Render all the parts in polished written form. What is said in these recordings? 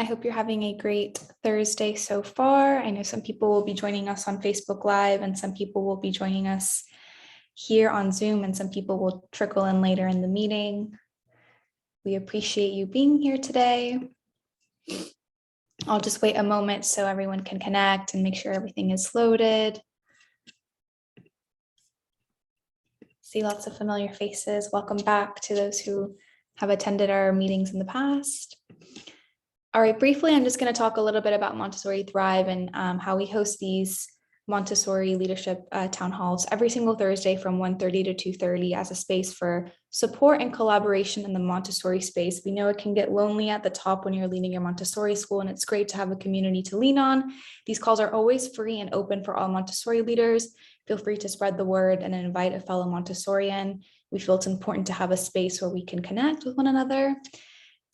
I hope you're having a great Thursday so far. I know some people will be joining us on Facebook Live and some people will be joining us here on Zoom and some people will trickle in later in the meeting. We appreciate you being here today. I'll just wait a moment so everyone can connect and make sure everything is loaded. See lots of familiar faces. Welcome back to those who have attended our meetings in the past. All right, briefly, I'm just going to talk a little bit about Montessori Thrive and how we host these Montessori leadership town halls every single Thursday from 1:30 to 2:30 as a space for support and collaboration in the Montessori space. We know it can get lonely at the top when you're leading your Montessori school, and it's great to have a community to lean on. These calls are always free and open for all Montessori leaders. Feel free to spread the word and invite a fellow Montessorian. We feel it's important to have a space where we can connect with one another.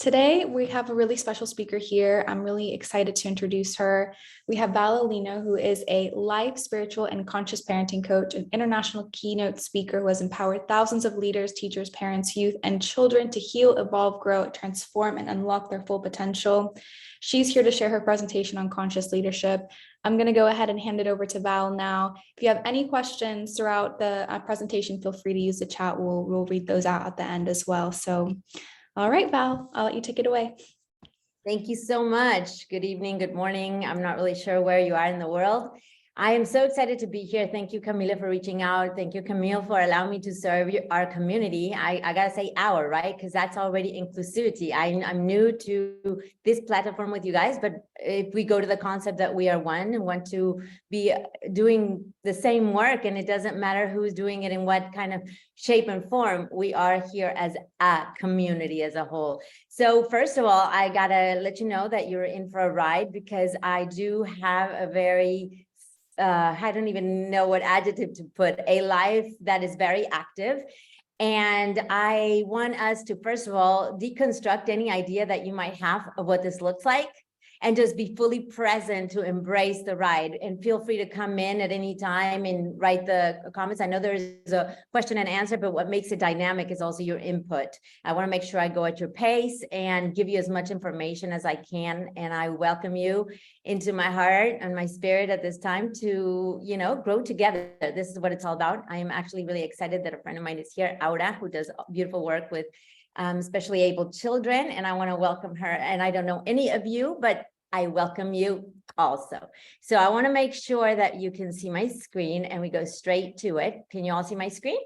Today, we have a really special speaker here. I'm really excited to introduce her. We have Alino, who is a life, spiritual, and conscious parenting coach, an international keynote speaker who has empowered thousands of leaders, teachers, parents, youth, and children to heal, evolve, grow, transform, and unlock their full potential. She's here to share her presentation on conscious leadership. I'm going to go ahead and hand it over to Val now. If you have any questions throughout the presentation, feel free to use the chat. We'll read those out at the end as well. So, all right, Val, I'll let you take it away. Thank you so much. Good evening, good morning. I'm not really sure where you are in the world. I am so excited to be here. Thank you, Camila, for reaching out. Thank you, Camille, for allowing me to serve our community. I gotta say our, right? Because that's already inclusivity. I'm new to this platform with you guys, but if we go to the concept that we are one and want to be doing the same work, and it doesn't matter who's doing it in what kind of shape and form, we are here as a community as a whole. So first of all, I gotta let you know that you're in for a ride because I do have a very I don't even know what adjective to put, a life that is very active. And I want us to, first of all, deconstruct any idea that you might have of what this looks like and just be fully present to embrace the ride. And feel free to come in at any time and write the comments. I know there's a question and answer, but what makes it dynamic is also your input. I want to make sure I go at your pace and give you as much information as I can. And I welcome you into my heart and my spirit at this time to, grow together. This is what it's all about. I am actually really excited that a friend of mine is here, Aura, who does beautiful work with especially able children. And I want to welcome her. And I don't know any of you, but I welcome you also. So I want to make sure that you can see my screen and we go straight to it. Can you all see my screen?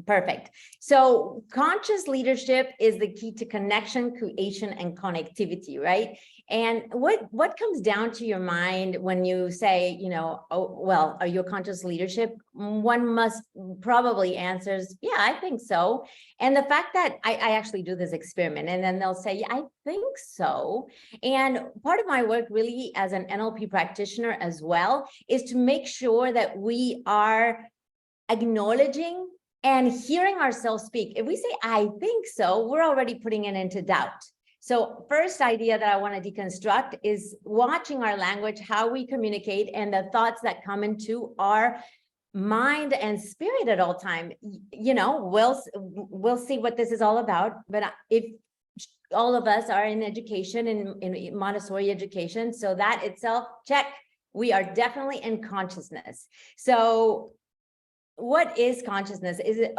Perfect. So conscious leadership is the key to connection, creation, and connectivity, right? And what comes down to your mind when you say, oh, well, are you a conscious leadership? One must probably answers, yeah, I think so. And the fact that I actually do this experiment and then they'll say, yeah, I think so. And part of my work really as an NLP practitioner as well is to make sure that we are acknowledging and hearing ourselves speak. If we say, I think so, we're already putting it into doubt. So first idea that I want to deconstruct is watching our language, how we communicate, and the thoughts that come into our mind and spirit at all time. We'll see what this is all about. But if all of us are in education, in Montessori education, so that itself, check, we are definitely in consciousness. So what is consciousness? Is it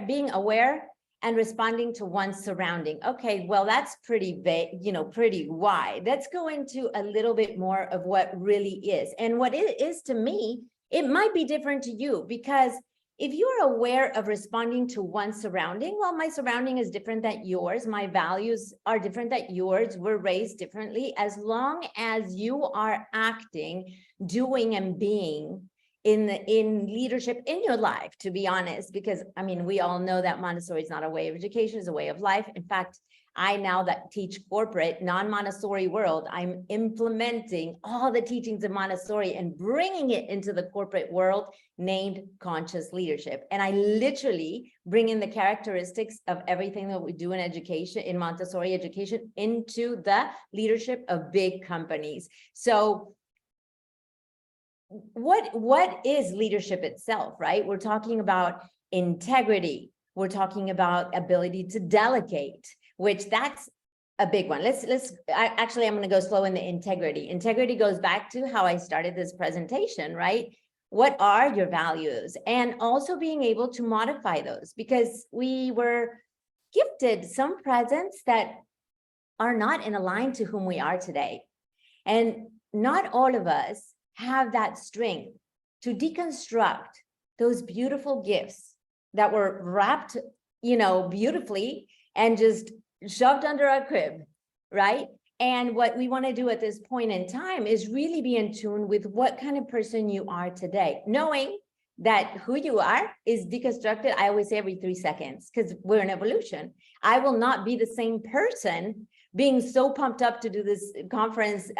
being aware and responding to one's surrounding? Okay, well, that's pretty vague, pretty wide. Let's go into a little bit more of what really is. And what it is to me, it might be different to you, because if you're aware of responding to one's surrounding, well, my surrounding is different than yours. My values are different than yours. We're raised differently. As long as you are acting, doing, and being in leadership in your life, to be honest, because we all know that Montessori is not a way of education, it's a way of life. In fact, I now that teach corporate non-Montessori world, I'm implementing all the teachings of Montessori and bringing it into the corporate world named conscious leadership. And I literally bring in the characteristics of everything that we do in education, in Montessori education, into the leadership of big companies. So what is leadership itself, right? We're talking about integrity. We're talking about ability to delegate, which that's a big one. Actually, I'm going to go slow in the integrity. Integrity goes back to how I started this presentation, right? What are your values? And also being able to modify those, because we were gifted some presents that are not in line to whom we are today. And not all of us have that strength to deconstruct those beautiful gifts that were wrapped, beautifully and just shoved under our crib, right? And what we want to do at this point in time is really be in tune with what kind of person you are today, knowing that who you are is deconstructed. I always say every 3 seconds, because we're in evolution. I will not be the same person being so pumped up to do this conference,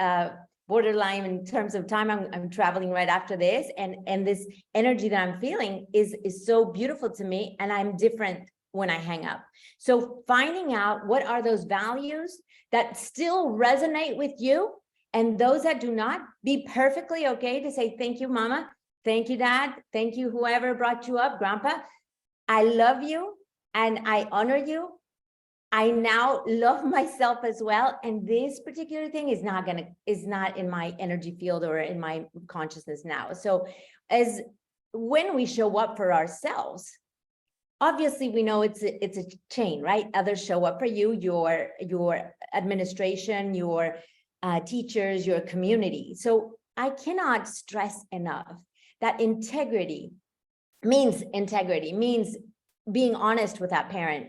borderline in terms of time. I'm traveling right after this, and this energy that I'm feeling is so beautiful to me, and I'm different when I hang up. So finding out what are those values that still resonate with you, and those that do not, be perfectly okay to say, thank you, mama. Thank you, dad. Thank you, whoever brought you up, grandpa. I love you and I honor you. I now love myself as well. And this particular thing is not in my energy field or in my consciousness now. So as when we show up for ourselves, obviously we know it's a chain, right? Others show up for you, your administration, your teachers, your community. So I cannot stress enough that integrity means being honest with that parent.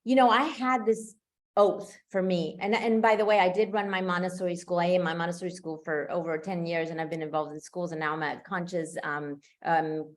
I had this oath for me. And by the way, I did run my Montessori school. I am my Montessori school for over 10 years, and I've been involved in schools, and now I'm a conscious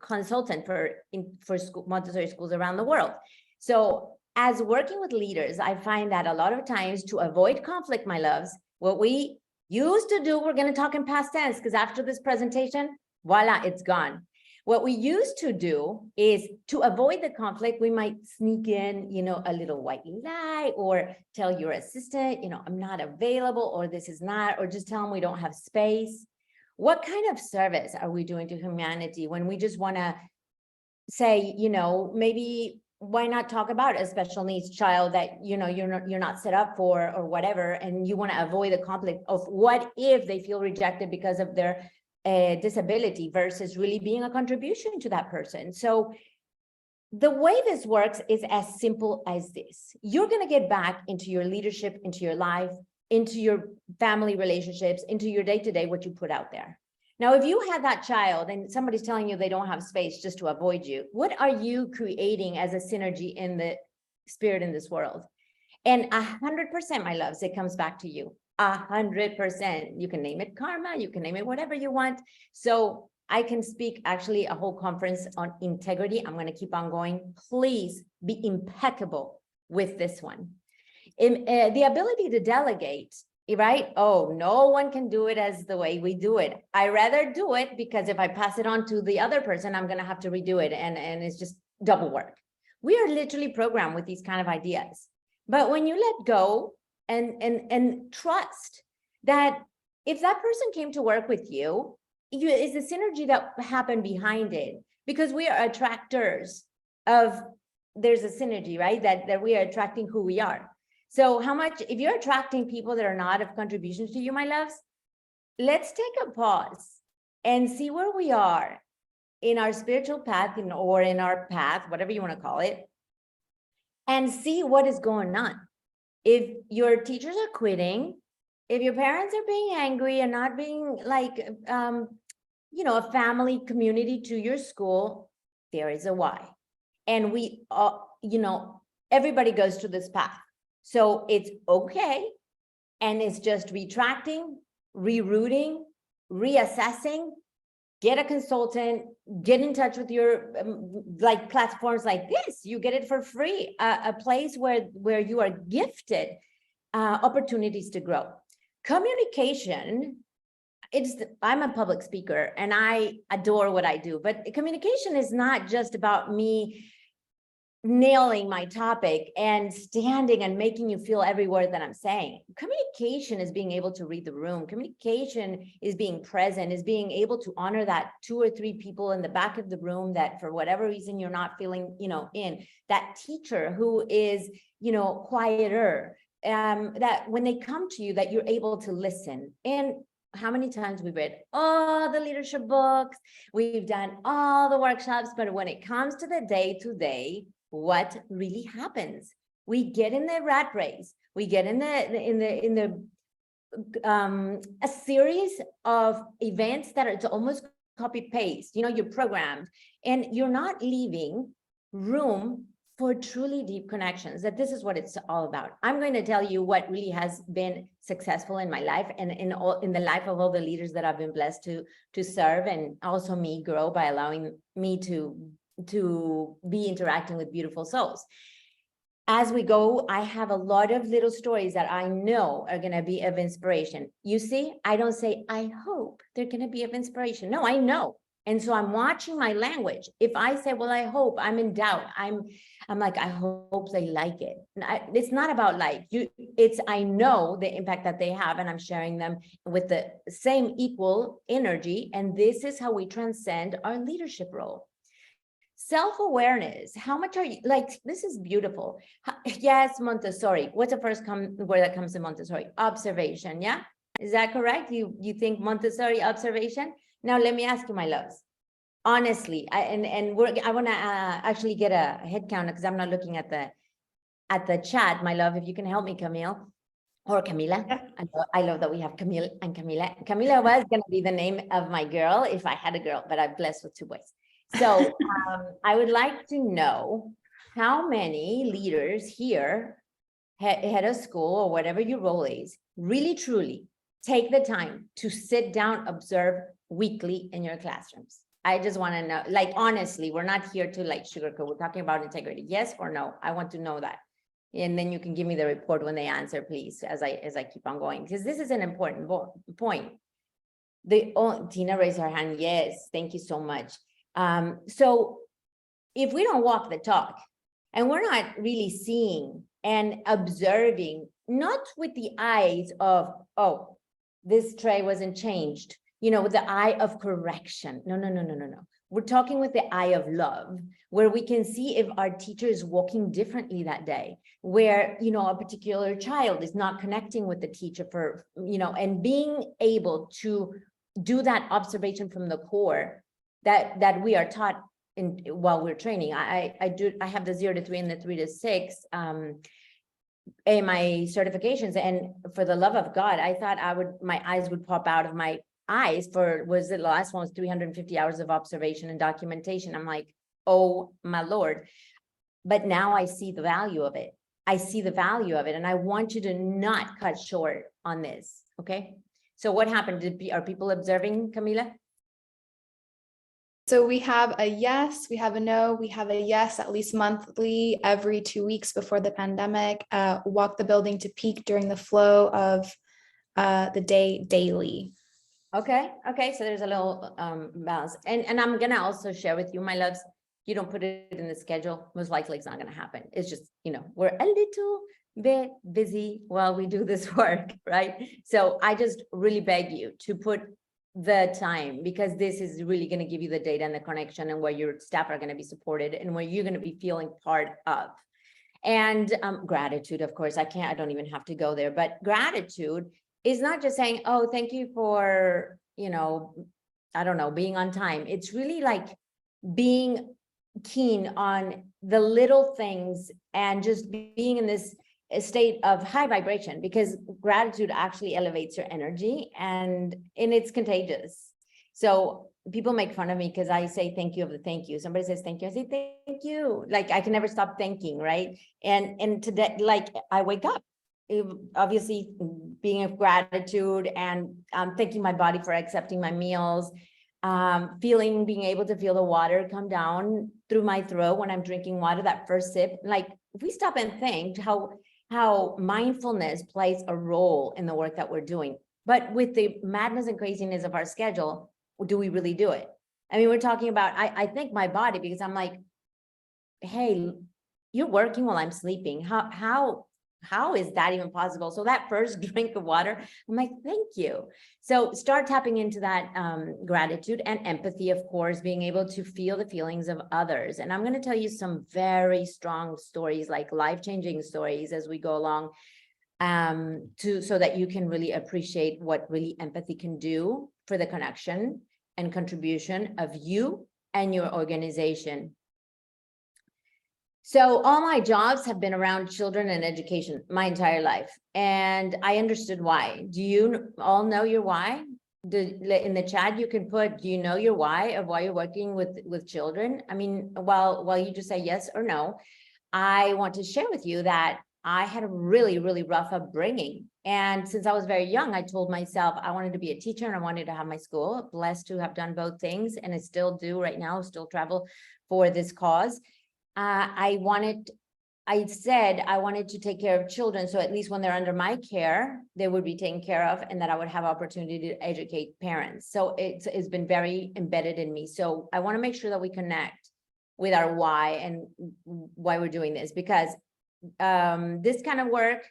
consultant for school, Montessori schools around the world. So as working with leaders, I find that a lot of times, to avoid conflict, my loves, what we used to do, we're going to talk in past tense, because after this presentation, voila, it's gone. What we used to do is, to avoid the conflict, we might sneak in, a little white lie, or tell your assistant, I'm not available, or this is not, or just tell them we don't have space. What kind of service are we doing to humanity when we just want to say, maybe why not talk about a special needs child that, you're not set up for, or whatever, and you want to avoid the conflict of what if they feel rejected because of their disability, versus really being a contribution to that person. So the way this works is as simple as this. You're going to get back into your leadership, into your life, into your family relationships, into your day-to-day, what you put out there. Now, if you have that child and somebody's telling you they don't have space just to avoid you, what are you creating as a synergy in the spirit in this world? And 100%, my loves, it comes back to you. 100%. You can name it karma, you can name it whatever you want. So I can speak actually a whole conference on integrity. I'm going to keep on going. Please be impeccable with this one. The ability to delegate, right? Oh, no one can do it as the way we do it. I rather do it, because if I pass it on to the other person, I'm going to have to redo it, and it's just double work. We are literally programmed with these kind of ideas. But when you let go and trust that if that person came to work with you, is the synergy that happened behind it, because we are attractors of, there's a synergy, right? That we are attracting who we are. So how much, if you're attracting people that are not of contributions to you, my loves, let's take a pause and see where we are in our spiritual path, or in our path, whatever you want to call it, and see what is going on. If your teachers are quitting, if your parents are being angry and not being like, a family community to your school, there is a why. And we, everybody goes through this path. So it's okay. And it's just retracting, rerouting, reassessing. Get a consultant, get in touch with your like platforms like this. You get it for free, a place where you are gifted opportunities to grow. Communication, I'm a public speaker and I adore what I do, but communication is not just about me nailing my topic and standing and making you feel every word that I'm saying. Communication is being able to read the room. Communication is being present, is being able to honor that 2 or 3 people in the back of the room that for whatever reason you're not feeling, in that teacher who is, quieter, that when they come to you, that you're able to listen. And how many times we've read all the leadership books, we've done all the workshops, but when it comes to the day-to-day, what really happens? We get in the rat race. We get in a series of events that are, it's almost copy paste. You know, you're programmed, and you're not leaving room for truly deep connections. That this is what it's all about. I'm going to tell you what really has been successful in my life, and in the life of all the leaders that I've been blessed to serve, and also me grow by allowing me to be interacting with beautiful souls. As we go, I have a lot of little stories that I know are going to be of inspiration. You see, I don't say, I hope they're going to be of inspiration. No, I know. And so I'm watching my language. If I say, well, I hope, I'm in doubt. I'm like, I hope they like it. It's not about like you. It's, I know the impact that they have, and I'm sharing them with the same equal energy. And this is how we transcend our leadership role. Self-awareness. How much are you, like, this is beautiful. Yes, Montessori. What's the first word that comes to Montessori? Observation. Yeah, is that correct? You think Montessori, observation? Now let me ask you, my loves. Honestly, I want to actually get a head count, because I'm not looking at the chat. My love, if you can help me, Camille or Camila. Yeah. I love that we have Camille and Camila. Camila was going to be the name of my girl if I had a girl, but I'm blessed with 2 boys. So I would like to know how many leaders here, head of school or whatever your role is, really truly take the time to sit down, observe weekly in your classrooms. I just want to know, like, honestly, we're not here to like sugarcoat. We're talking about integrity. Yes or no? I want to know that. And then you can give me the report when they answer, please, as I keep on going, because this is an important point. Tina raised her hand. Yes, thank you so much. So if we don't walk the talk, and we're not really seeing and observing, not with the eyes of, oh, this tray wasn't changed, you know, with the eye of correction. No. We're talking with the eye of love, where we can see if our teacher is walking differently that day, where, you know, a particular child is not connecting with the teacher for, you know, and being able to do that observation from the core that we are taught while we're training. I have the 0 to 3 and the 3 to 6 in my certifications, and for the love of God, I thought my eyes would pop out of my eyes for, was the last one was 350 hours of observation and documentation. I'm like, oh my Lord. But now I see the value of it. And I want you to not cut short on this. Okay. So what happened? Are people observing, Camila? So we have a yes, we have a no, we have a yes at least monthly, every 2 weeks before the pandemic, walk the building to peak during the flow of the day daily. Okay. So there's a little balance. And I'm going to also share with you, my loves, you don't put it in the schedule, most likely it's not going to happen. It's just, you know, we're a little bit busy while we do this work, right? So I just really beg you to put the time, because this is really going to give you the data and the connection, and where your staff are going to be supported, and where you're going to be feeling part of. And gratitude, of course, I don't even have to go there, but gratitude is not just saying, oh, thank you for, you know, I don't know, being on time. It's really like being keen on the little things and just being in this state of high vibration, because gratitude actually elevates your energy, and it's contagious. So people make fun of me because I say thank you of the thank you. Somebody says thank you, I say thank you. Like, I can never stop thanking, right? And today, like, I wake up obviously being of gratitude, and thanking my body for accepting my meals, being able to feel the water come down through my throat when I'm drinking water, that first sip. Like, if we stop and think how mindfulness plays a role in the work that we're doing, but with the madness and craziness of our schedule, do we really do it? I mean, we're talking about, I think my body, because I'm like, hey, you're working while I'm sleeping. How is that even possible? So that first drink of water, I'm like, thank you. So start tapping into that gratitude and empathy, of course, being able to feel the feelings of others. And I'm going to tell you some very strong stories, like life-changing stories as we go along. so that you can really appreciate what really empathy can do for the connection and contribution of you and your organization. So all my jobs have been around children and education my entire life. And I understood why. Do you all know your why? In the chat, you can put, do you know your why of why you're working with children? I mean, while you just say yes or no, I want to share with you that I had a really, really rough upbringing. And since I was very young, I told myself I wanted to be a teacher and I wanted to have my school. Blessed to have done both things. And I still do right now, still travel for this cause. I said I wanted to take care of children. So at least when they're under my care, they would be taken care of and that I would have opportunity to educate parents. So it's been very embedded in me. So I want to make sure that we connect with our why and why we're doing this, because this kind of work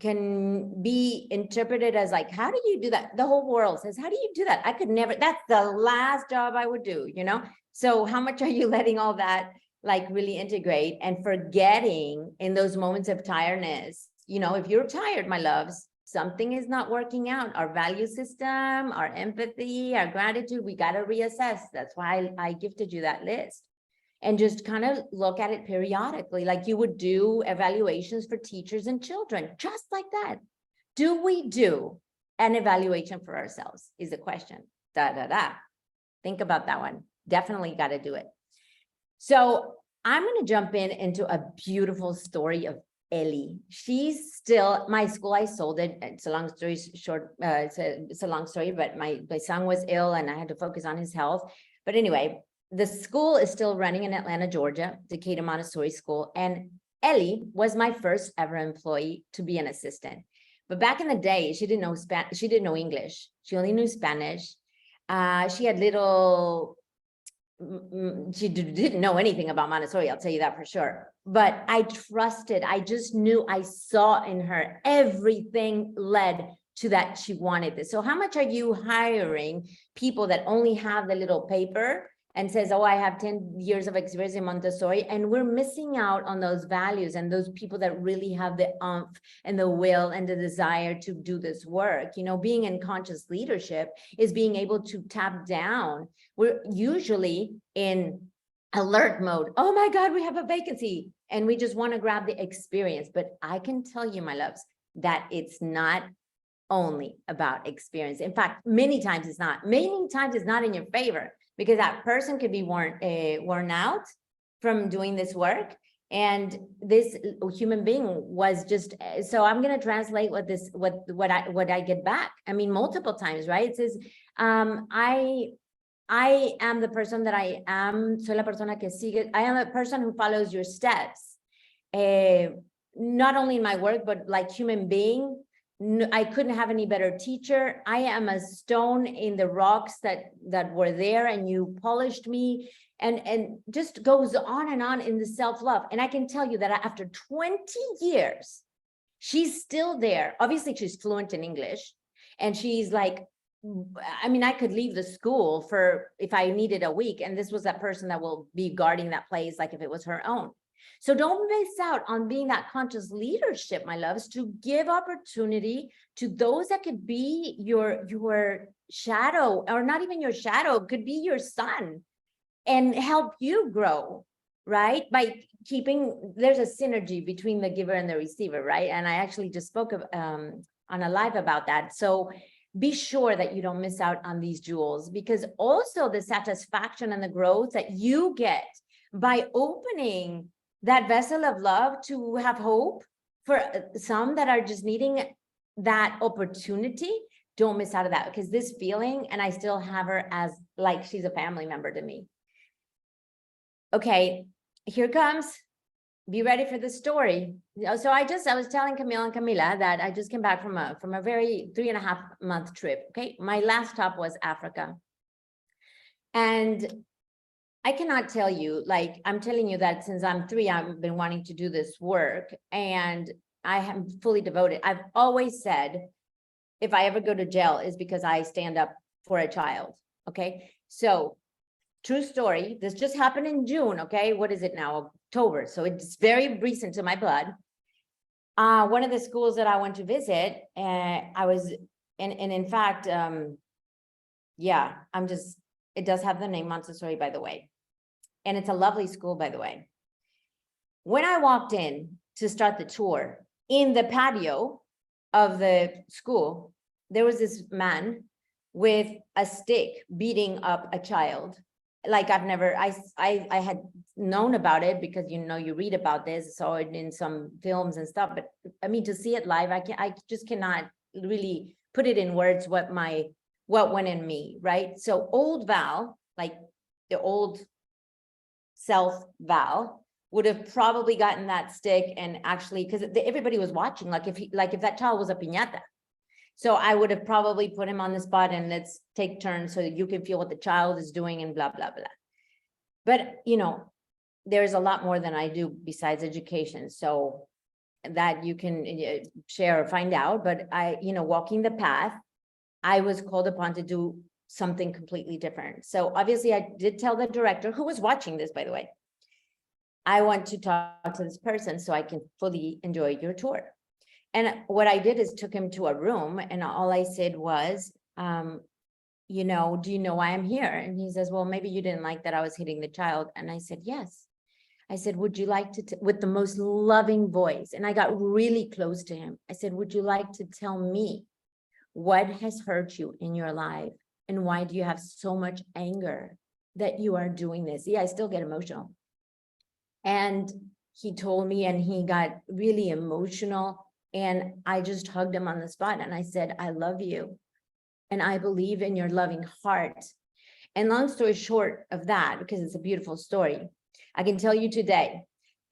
can be interpreted as like, how do you do that? The whole world says, how do you do that? I could never, that's the last job I would do, you know? So how much are you letting all that like really integrate and forgetting in those moments of tiredness? You know, if you're tired, my loves, something is not working out. Our value system, our empathy, our gratitude, we got to reassess. That's why I gifted you that list. And just kind of look at it periodically, like you would do evaluations for teachers and children, just like that. Do we do an evaluation for ourselves is the question. Think about that one. Definitely got to do it. So I'm going to jump into a beautiful story of Ellie. She's still my school. I sold it. It's a long story short. It's a long story, but my son was ill and I had to focus on his health. But anyway, the school is still running in Atlanta, Georgia, Decatur Montessori school. And Ellie was my first ever employee to be an assistant. But back in the day, she didn't know Spanish. She didn't know English. She only knew Spanish. She had she didn't know anything about Montessori, I'll tell you that for sure. But I trusted, I just knew, I saw in her everything led to that she wanted this. So how much are you hiring people that only have the little paper and says, oh, I have 10 years of experience in Montessori, and we're missing out on those values and those people that really have the oomph and the will and the desire to do this work. You know, being in conscious leadership is being able to tap down. We're usually in alert mode. Oh my God, we have a vacancy. And we just want to grab the experience. But I can tell you, my loves, that it's not only about experience. In fact, many times it's not. Many times it's not in your favor, because that person could be worn out from doing this work. And this human being was just, so I'm going to translate what I get back. I mean, multiple times, right? It says, I am the person that I am. Soy la persona que sigue. I am a person who follows your steps. Not only in my work, but like human being. I couldn't have any better teacher. I am a stone in the rocks that were there, and you polished me, and just goes on and on in the self-love. And I can tell you that after 20 years, she's still there. Obviously, she's fluent in English, and she's like, I mean, I could leave the school for if I needed a week, and this was that person that will be guarding that place like if it was her own. So don't miss out on being that conscious leadership, my loves, to give opportunity to those that could be your shadow, or not even your shadow, could be your son, and help you grow, right? By keeping, there's a synergy between the giver and the receiver, right? And I actually just spoke of on a live about that. So be sure that you don't miss out on these jewels, because also the satisfaction and the growth that you get by opening that vessel of love to have hope for some that are just needing that opportunity. Don't miss out of that, because this feeling, and I still have her as like she's a family member to me. Okay, here comes. Be ready for the story. So I was telling Camille and Camila that I just came back from a very 3.5-month trip. Okay, my last stop was Africa, and I cannot tell you, like, I'm telling you that since I'm 3, I've been wanting to do this work, and I am fully devoted. I've always said, if I ever go to jail, is because I stand up for a child. Okay, so true story. This just happened in June. Okay, what is it now? October. So it's very recent to my blood. one of the schools that I went to visit, I was, and in fact, yeah, it does have the name Montessori, by the way. And it's a lovely school, by the way. When I walked in to start the tour, in the patio of the school, there was this man with a stick beating up a child. Like I've never, I had known about it because, you know, you read about this, saw it in some films and stuff, but I mean, to see it live, I just cannot really put it in words what went in me, right? So old Val, like the old self Val, would have probably gotten that stick and actually, because everybody was watching, like if that child was a piñata. So I would have probably put him on the spot and let's take turns so that you can feel what the child is doing and blah, blah, blah. But, you know, there's a lot more than I do besides education. So that you can share or find out. But walking the path, I was called upon to do something completely different. So obviously I did tell the director, who was watching this, by the way, I want to talk to this person so I can fully enjoy your tour. And what I did is took him to a room and all I said was, do you know why I'm here? And he says, well, maybe you didn't like that I was hitting the child. And I said, yes. I said, would you like to, with the most loving voice, and I got really close to him. I said, would you like to tell me what has hurt you in your life? And why do you have so much anger that you are doing this? Yeah, I still get emotional. And he told me, and he got really emotional. And I just hugged him on the spot. And I said, I love you. And I believe in your loving heart. And long story short of that, because it's a beautiful story, I can tell you today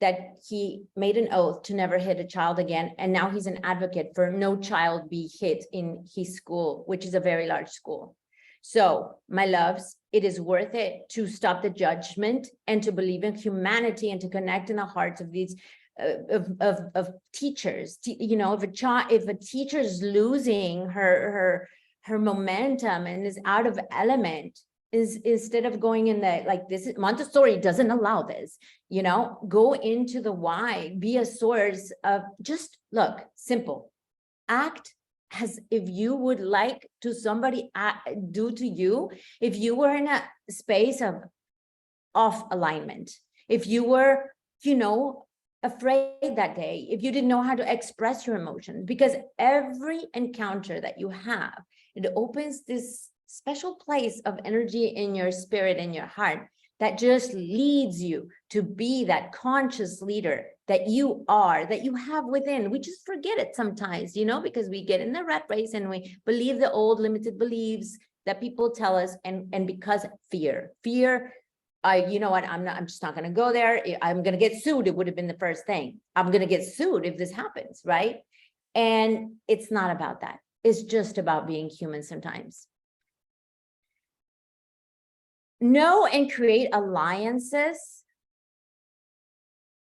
that he made an oath to never hit a child again. And now he's an advocate for no child be hit in his school, which is a very large school. So my loves, it is worth it to stop the judgment and to believe in humanity and to connect in the hearts of these of teachers. If a teacher is losing her momentum and is out of element, is instead of going in the, like, this is Montessori doesn't allow this, go into the why, be a source of, just look, simple, act as if you would like to somebody do to you. If you were in a space of off alignment, if you were, afraid that day, if you didn't know how to express your emotions, because every encounter that you have, it opens this special place of energy in your spirit and your heart that just leads you to be that conscious leader that you are, that you have within. We just forget it sometimes, because we get in the rat race and we believe the old limited beliefs that people tell us, and because fear, you know what, I'm just not going to go there. I'm going to get sued. It would have been the first thing. I'm going to get sued if this happens, right? And it's not about that. It's just about being human sometimes. Know and create alliances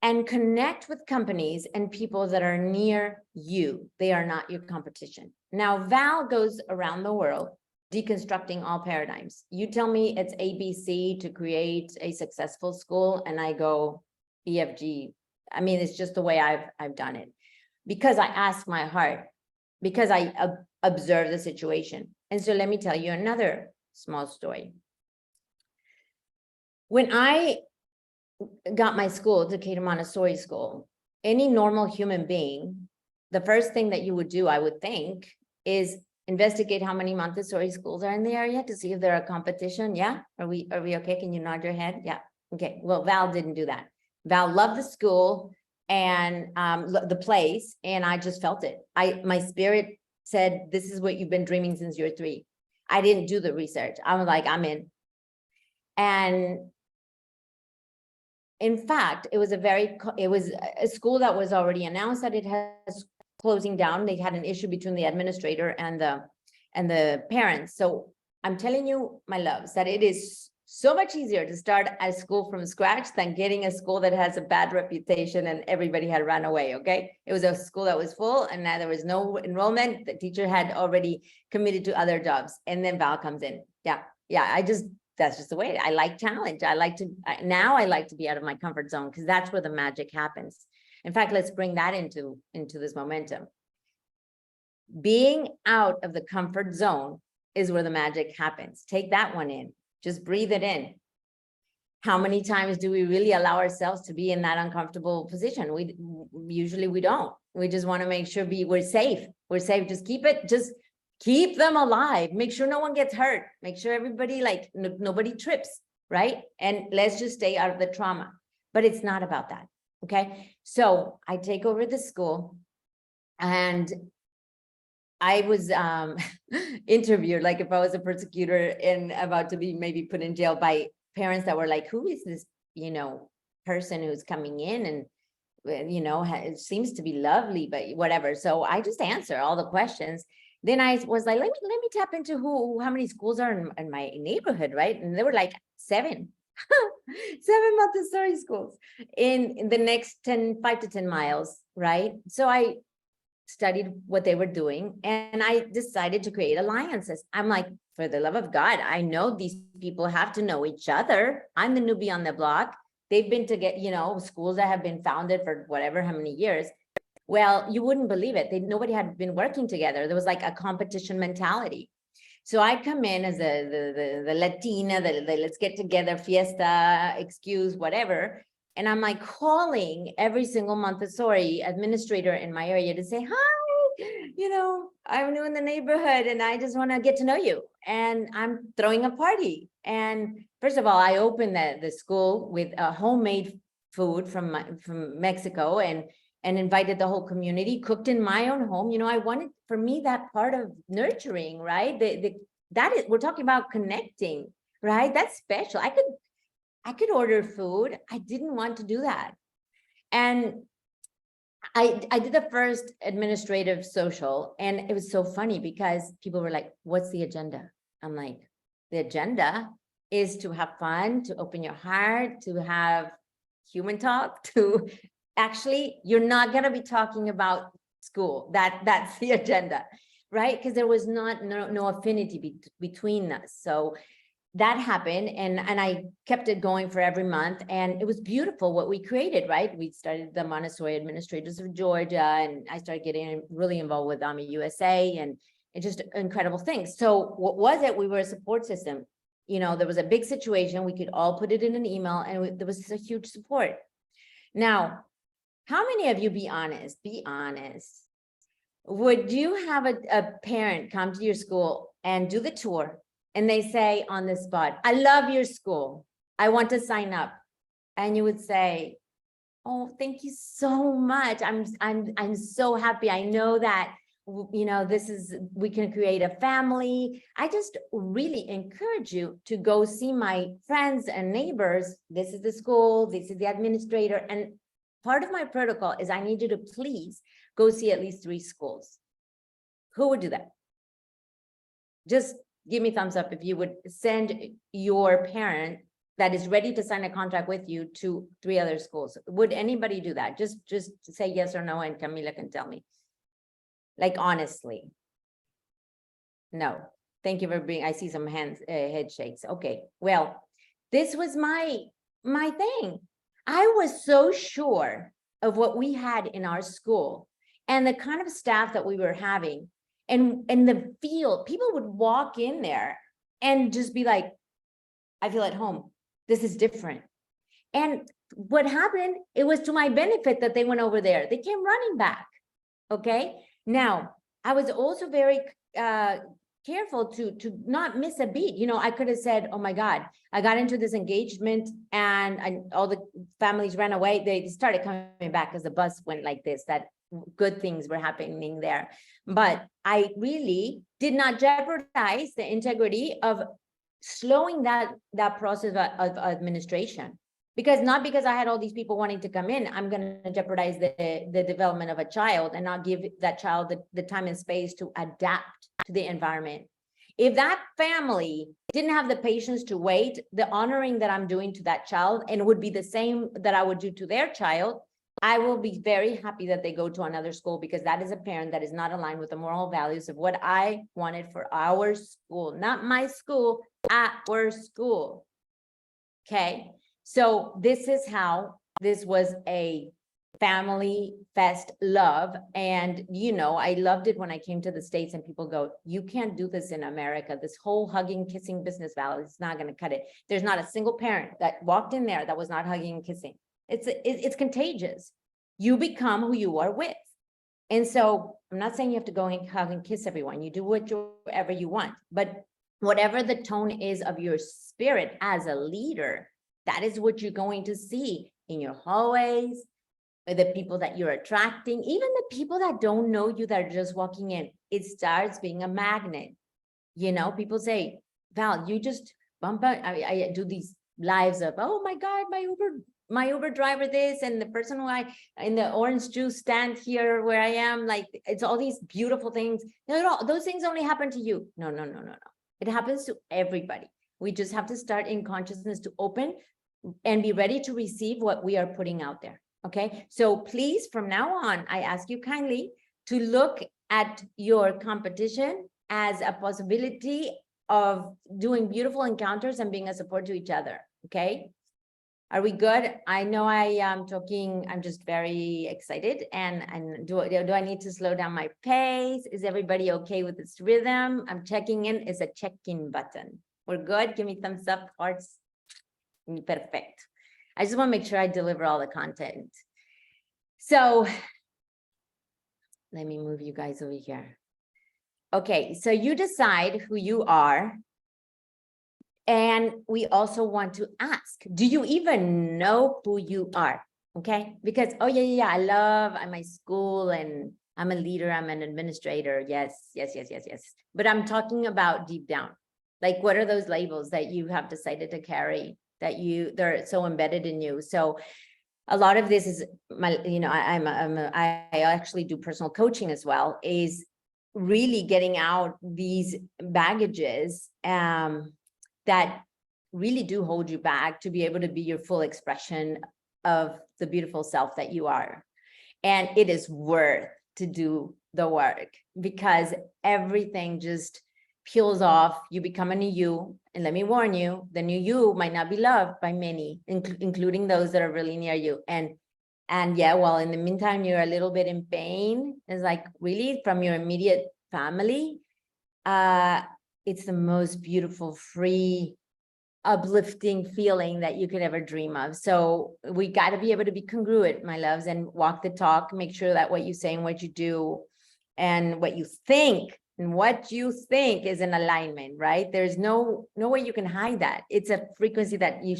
and connect with companies and people that are near you. They are not your competition. Now, Val goes around the world deconstructing all paradigms. You tell me it's ABC to create a successful school, and I go EFG. I mean, it's just the way I've done it, because I ask my heart, because I observe the situation. And so let me tell you another small story. When I got my school, Decatur Montessori school, any normal human being, the first thing that you would do, I would think, is investigate how many Montessori schools are in the area to see if they're a competition. Yeah, are we okay? Can you nod your head? Yeah, okay. Well, Val didn't do that. Val loved the school and the place, and I just felt it. My spirit said, this is what you've been dreaming since you're 3. I didn't do the research. I was like, I'm in. And in fact, it was a school that was already announced that it has closing down. They had an issue between the administrator and the parents. So I'm telling you, my loves, that it is so much easier to start a school from scratch than getting a school that has a bad reputation and everybody had run away. Okay, it was a school that was full and now there was no enrollment. The teacher had already committed to other jobs, and then Val comes in. Yeah, that's just the way. I like challenge. I like to be out of my comfort zone, because that's where the magic happens. In fact, let's bring that into this momentum. Being out of the comfort zone is where the magic happens. Take that one in. Just breathe it in. How many times do we really allow ourselves to be in that uncomfortable position? We usually don't. We just want to make sure we're safe. We're safe. Just keep them alive. Make sure no one gets hurt. Make sure everybody, like, nobody trips, right? And let's just stay out of the trauma. But it's not about that. Okay. So I take over the school, and I was interviewed, like if I was a persecutor and about to be maybe put in jail, by parents that were like, who is this, person who's coming in and, it seems to be lovely, but whatever. So I just answer all the questions. Then I was like, let me tap into how many schools are in my neighborhood, right? And there were like 7 Montessori schools in the next 5 to 10 miles, right? So I studied what they were doing, and I decided to create alliances. I'm like, for the love of God, I know these people have to know each other. I'm the newbie on the block. They've been to get, schools that have been founded for whatever, how many years. Well, you wouldn't believe it. Nobody had been working together. There was like a competition mentality. So I come in as the Latina, the let's get together, fiesta, excuse, whatever. And I'm like calling every single Montessori administrator in my area to say, hi, I'm new in the neighborhood and I just want to get to know you. And I'm throwing a party. And first of all, I opened the school with homemade food from Mexico, and invited the whole community, cooked in my own home. I wanted, for me, that part of nurturing, right? We're talking about connecting, right? That's special. I could order food. I didn't want to do that. And I did the first administrative social, and it was so funny because people were like, what's the agenda? I'm like, the agenda is to have fun, to open your heart, to have human talk, to actually, you're not going to be talking about school. That's the agenda, right? Because there was no affinity between us. So that happened, and I kept it going for every month, and it was beautiful what we created, right? We started the Montessori Administrators of Georgia, and I started getting really involved with AMI USA, and it's just incredible things. So what was it? We were a support system. There was a big situation. We could all put it in an email, and there was a huge support. Now, how many of you, be honest, would you have a parent come to your school and do the tour, and they say on the spot, I love your school, I want to sign up, and you would say, oh, thank you so much, I'm so happy, I know that we can create a family. I just really encourage you to go see my friends and neighbors. This is the school, this is the administrator, and part of my protocol is I need you to please go see at least 3 schools. Who would do that? Just give me thumbs up if you would send your parent that is ready to sign a contract with you to 3 other schools. Would anybody do that? Just say yes or no, and Camila can tell me. Like, honestly. No. Thank you for being, I see some head shakes. Okay. Well, this was my thing. I was so sure of what we had in our school and the kind of staff that we were having, and the feel. People would walk in there and just be like, I feel at home. This is different. And what happened, it was to my benefit that they went over there. They came running back. Okay. Now, I was also very careful to not miss a beat. I could have said, oh my God, I got into this engagement and all the families ran away. They started coming back as the bus went like this, that good things were happening there. But I really did not jeopardize the integrity of slowing that process of administration. Because I had all these people wanting to come in, I'm going to jeopardize the development of a child and not give that child the time and space to adapt to the environment. If that family didn't have the patience to wait, the honoring that I'm doing to that child, and it would be the same that I would do to their child, I will be very happy that they go to another school, because that is a parent that is not aligned with the moral values of what I wanted for our school, not my school, our school. Okay. So this is how this was a family fest love. And, you know, I loved it when I came to the States and people go, you can't do this in America. This whole hugging, kissing business, Val, it's not going to cut it. There's not a single parent that walked in there that was not hugging and kissing. It's contagious. You become who you are with. And so I'm not saying you have to go and hug and kiss everyone. You do whatever you want, but whatever the tone is of your spirit as a leader, that is what you're going to see in your hallways, the people that you're attracting, even the people that don't know you, that are just walking in. It starts being a magnet. You know, people say, Val, you just bump out. I do these lives of, oh my God, my Uber driver this, and the person who in the orange juice stand here where I am, like, it's all these beautiful things. No, those things only happen to you. No. It happens to everybody. We just have to start in consciousness to open and be ready to receive what we are putting out there. Okay, so please, from now on, I ask you kindly to look at your competition as a possibility of doing beautiful encounters and being a support to each other. Okay, are we good? I know I am talking, I'm just very excited. And do I need to slow down my pace? Is everybody okay with this rhythm? I'm checking in. It's a check-in button. We're good. Give me thumbs up, hearts. Perfect. I just want to make sure I deliver all the content. So let me move you guys over here. Okay, so you decide who you are. And we also want to ask, do you even know who you are? Okay, because, oh yeah, I'm my school and I'm a leader, I'm an administrator. Yes. But I'm talking about deep down. Like, what are those labels that you have decided to carry, that they're so embedded in you? So a lot of this is my, you know, I actually do personal coaching as well, is really getting out these baggages that really do hold you back to be able to be your full expression of the beautiful self that you are. And it is worth to do the work, because everything just peels off. You become a new you. And let me warn you, the new you might not be loved by many, including those that are really near you. And yeah, well, in the meantime, you're a little bit in pain. It's like, really, from your immediate family. It's the most beautiful, free, uplifting feeling that you could ever dream of. So we got to be able to be congruent, my loves, and walk the talk. Make sure that what you say and what you do and what you think is in alignment, right? There's no way you can hide that. It's a frequency that you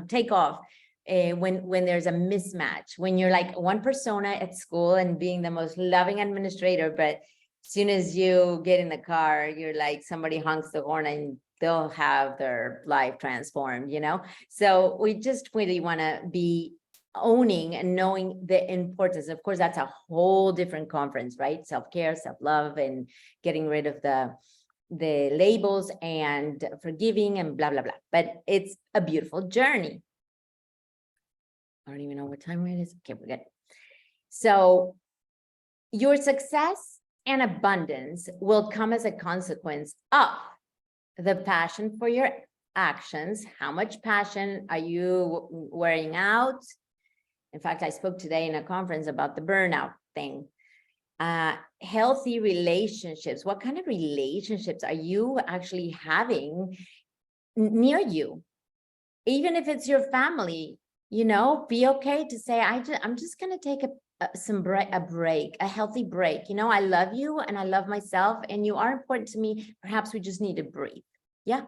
take off when there's a mismatch, when you're like one persona at school and being the most loving administrator, but as soon as you get in the car, you're like, somebody honks the horn and they'll have their life transformed, you know? So we just really want to be owning and knowing the importance. Of course, that's a whole different conference, right? Self-care, self-love, and getting rid of the labels and forgiving and blah, blah, blah. But it's a beautiful journey. I don't even know what time it is. Okay, we're good. So your success and abundance will come as a consequence of the passion for your actions. How much passion are you wearing out? In fact, I spoke today in a conference about the burnout thing. Healthy relationships. What kind of relationships are you actually having near you? Even if it's your family, you know, be okay to say, I'm just going to take a break, a healthy break. You know, I love you and I love myself and you are important to me. Perhaps we just need to breathe. Yeah.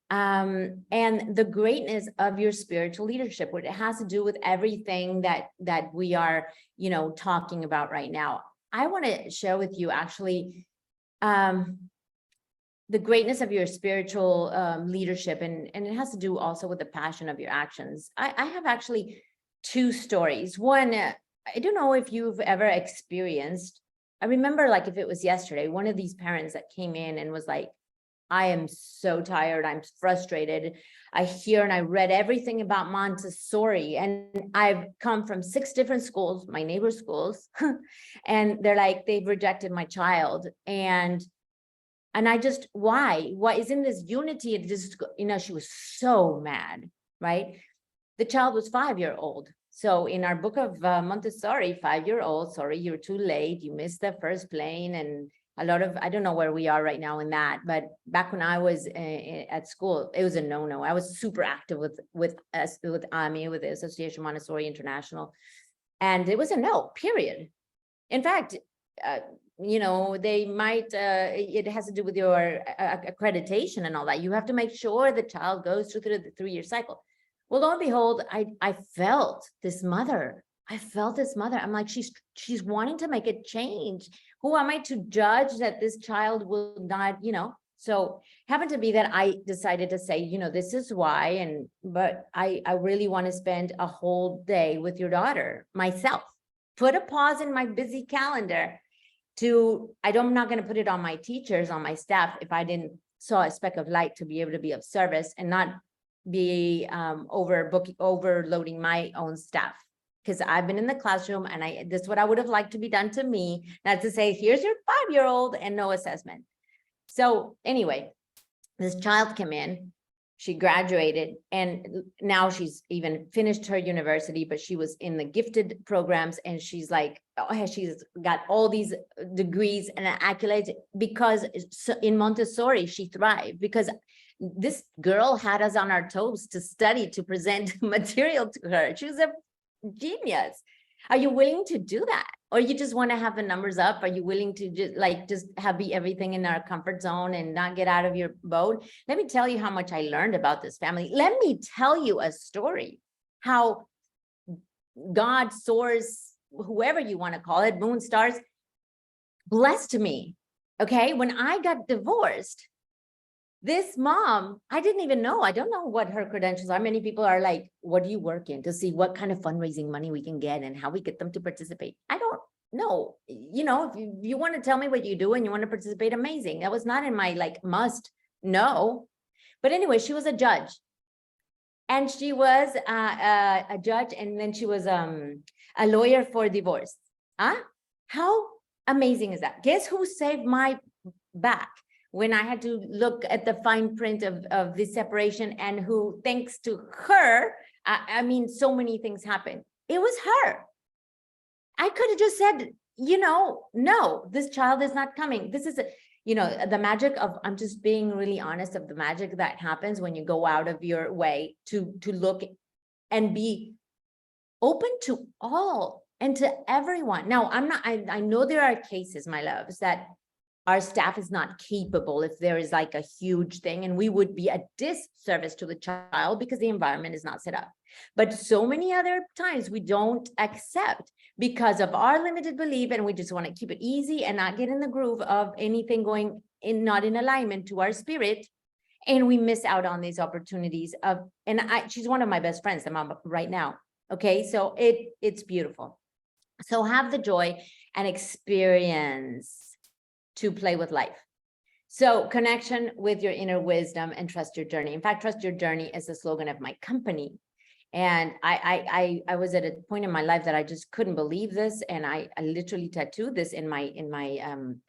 And the greatness of your spiritual leadership, what it has to do with everything that we are, you know, talking about right now. I want to share with you actually the greatness of your spiritual leadership, and it has to do also with the passion of your actions. I have actually two stories. One, I don't know if you've ever experienced, I remember, like, if it was yesterday, one of these parents that came in and was like, I am so tired, I'm frustrated. I hear and I read everything about Montessori, and I've come from 6 different schools, my neighbor's schools, and they're like, they've rejected my child. And I just, why isn't this unity? It just, you know, she was so mad, right? The child was 5-year-old. So in our book of Montessori, 5-year-old, sorry, you're too late. You missed the first plane, and a lot of, I don't know where we are right now in that, but back when I was at school, it was a no-no. I was super active with AMI, with the Association Montessori International, and it was a no, period. In fact, they might, it has to do with your accreditation and all that. You have to make sure the child goes through the 3-year cycle. Well, lo and behold, I felt this mother. I'm like, she's wanting to make a change. Who am I to judge that this child will not, So happened to be that I decided to say, this is why, but I really want to spend a whole day with your daughter myself. Put a pause in my busy calendar I'm not going to put it on my teachers, on my staff, if I didn't saw a speck of light to be able to be of service and not be overloading my own staff. Because I've been in the classroom and this is what I would have liked to be done to me, not to say, here's your 5-year-old and no assessment. So anyway, this child came in, she graduated, and now she's even finished her university, but she was in the gifted programs, and she's like, she's got all these degrees and accolades because in Montessori, she thrived because this girl had us on our toes to study, to present material to her. She was a genius. Are you willing to do that? Or you just want to have the numbers up? Are you willing to just have be everything in our comfort zone and not get out of your boat? Let me tell you how much I learned about this family. Let me tell you a story, how God, source, whoever you want to call it, moon, stars, blessed me. Okay. When I got divorced, this mom, I didn't even know. I don't know what her credentials are. Many people are like, what do you work in, to see what kind of fundraising money we can get and how we get them to participate? I don't know. If you want to tell me what you do and you want to participate, amazing. That was not in my must know. But anyway, she was a judge. And she was a judge, and then she was a lawyer for divorce. How amazing is that? Guess who saved my back when I had to look at the fine print of this separation, and who, thanks to her, so many things happened. It was her. I could have just said, no, this child is not coming. This is, the magic of, I'm just being really honest, of the magic that happens when you go out of your way to look and be open to all and to everyone. Now, I know there are cases, my loves, that our staff is not capable if there is a huge thing, and we would be a disservice to the child because the environment is not set up. But so many other times we don't accept because of our limited belief, and we just want to keep it easy and not get in the groove of anything going in, not in alignment to our spirit. And we miss out on these opportunities she's one of my best friends, the mom right now. Okay. So it's beautiful. So have the joy and experience to play with life. So connection with your inner wisdom and trust your journey. In fact, trust your journey is the slogan of my company. And I was at a point in my life that I just couldn't believe this. And I literally tattooed this in my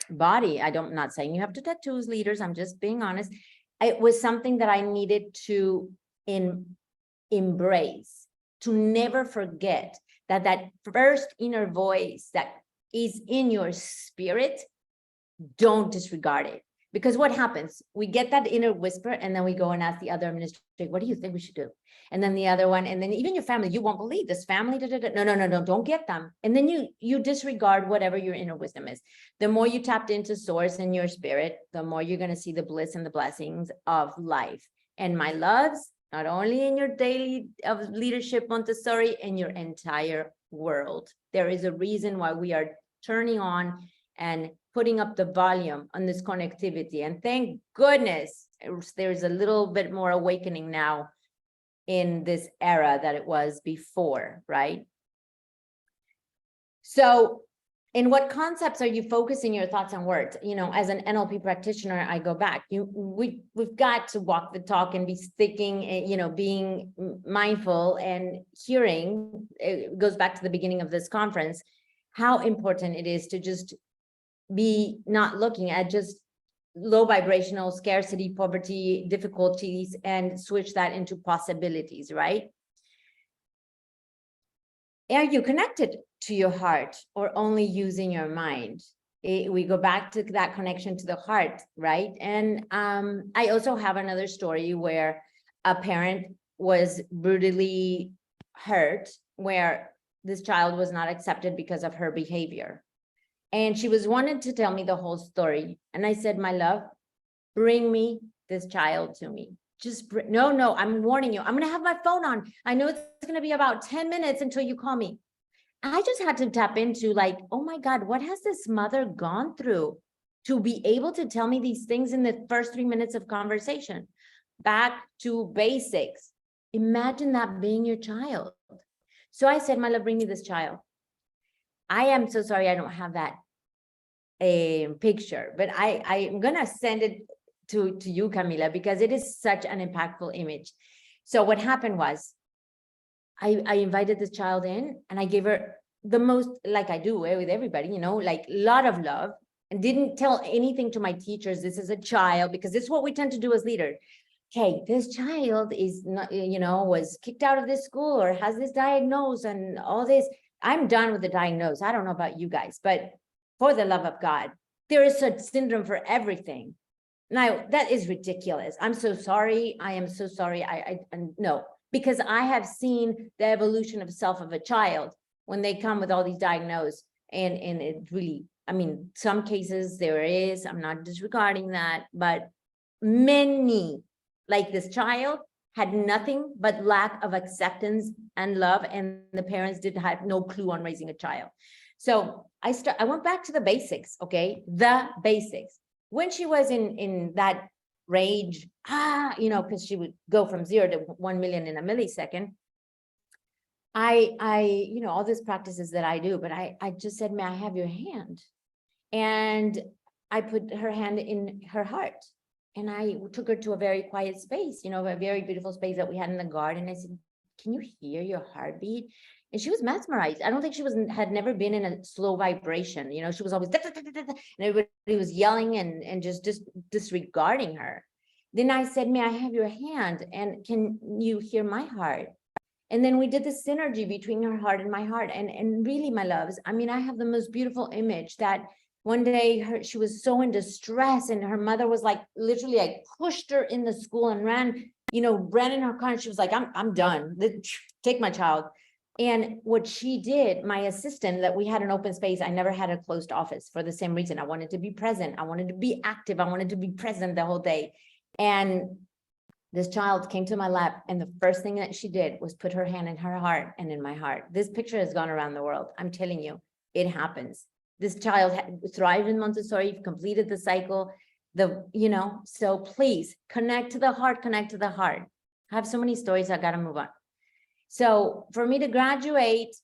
body. I'm not saying you have to tattoo leaders. I'm just being honest. It was something that I needed to embrace, to never forget that first inner voice that is in your spirit. Don't disregard it, because what happens? We get that inner whisper, and then we go and ask the other administrator, what do you think we should do? And then the other one, and then even your family, you won't believe this family. No, don't get them. And then you disregard whatever your inner wisdom is. The more you tapped into source and your spirit, the more you're going to see the bliss and the blessings of life. And my loves, not only in your daily of leadership Montessori, in your entire world. There is a reason why we are turning on and putting up the volume on this connectivity. And thank goodness there's a little bit more awakening now in this era that it was before, right? So in what concepts are you focusing your thoughts and words? As an NLP practitioner, I go back. We've got to walk the talk and be sticking, being mindful and hearing. It goes back to the beginning of this conference, how important it is to just be not looking at just low vibrational scarcity, poverty, difficulties, and switch that into possibilities, right? Are you connected to your heart or only using your mind? We go back to that connection to the heart, right? And I also have another story where a parent was brutally hurt, where this child was not accepted because of her behavior. And she was wanted to tell me the whole story. And I said, my love, bring me this child to me. No, I'm warning you. I'm going to have my phone on. I know it's going to be about 10 minutes until you call me. I just had to tap into like, oh my God, what has this mother gone through to be able to tell me these things in the first 3 minutes of conversation? Back to basics. Imagine that being your child. So I said, my love, bring me this child. I am so sorry I don't have that picture, but I'm gonna send it to you, Camila, because it is such an impactful image. So what happened was, I invited this child in and I gave her the most, like I do with everybody, you know, like a lot of love, and didn't tell anything to my teachers. This is a child, because this is what we tend to do as leaders. Okay, this child is not, you know, was kicked out of this school or has this diagnosis and all this. I'm done with the diagnosis. I don't know about you guys, but for the love of God, there is such syndrome for everything. Now, that is ridiculous. I'm so sorry. I am so sorry. No, because I have seen the evolution of self of a child when they come with all these diagnoses. And it really, I mean, some cases there is, I'm not disregarding that, but many, like this child, had nothing but lack of acceptance and love, and the parents did have no clue on raising a child. So I went back to the basics, okay? The basics. When she was in that rage, you know, because she would go from 0 to 1 million in a millisecond. You know, all these practices that I do, but I just said, may I have your hand? And I put her hand in her heart. And I took her to a very quiet space, you know, a very beautiful space that we had in the garden. I said, can you hear your heartbeat? And she was mesmerized. I don't think she had never been in a slow vibration. You know, she was always, and everybody was yelling and just disregarding her. Then I said, may I have your hand? And can you hear my heart? And then we did the synergy between her heart and my heart. And really, my loves, I mean, I have the most beautiful image that one day she was so in distress, and her mother was like, literally, I pushed her in the school and ran in her car, and she was like, I'm done. Take my child. And what she did, my assistant, that we had an open space, I never had a closed office for the same reason. I wanted to be present. I wanted to be active. I wanted to be present the whole day. And this child came to my lap, and the first thing that she did was put her hand in her heart and in my heart. This picture has gone around the world. I'm telling you, it happens. This child thrived in Montessori, completed the cycle, so please connect to the heart, connect to the heart. I have so many stories, I gotta move on. So for me to graduate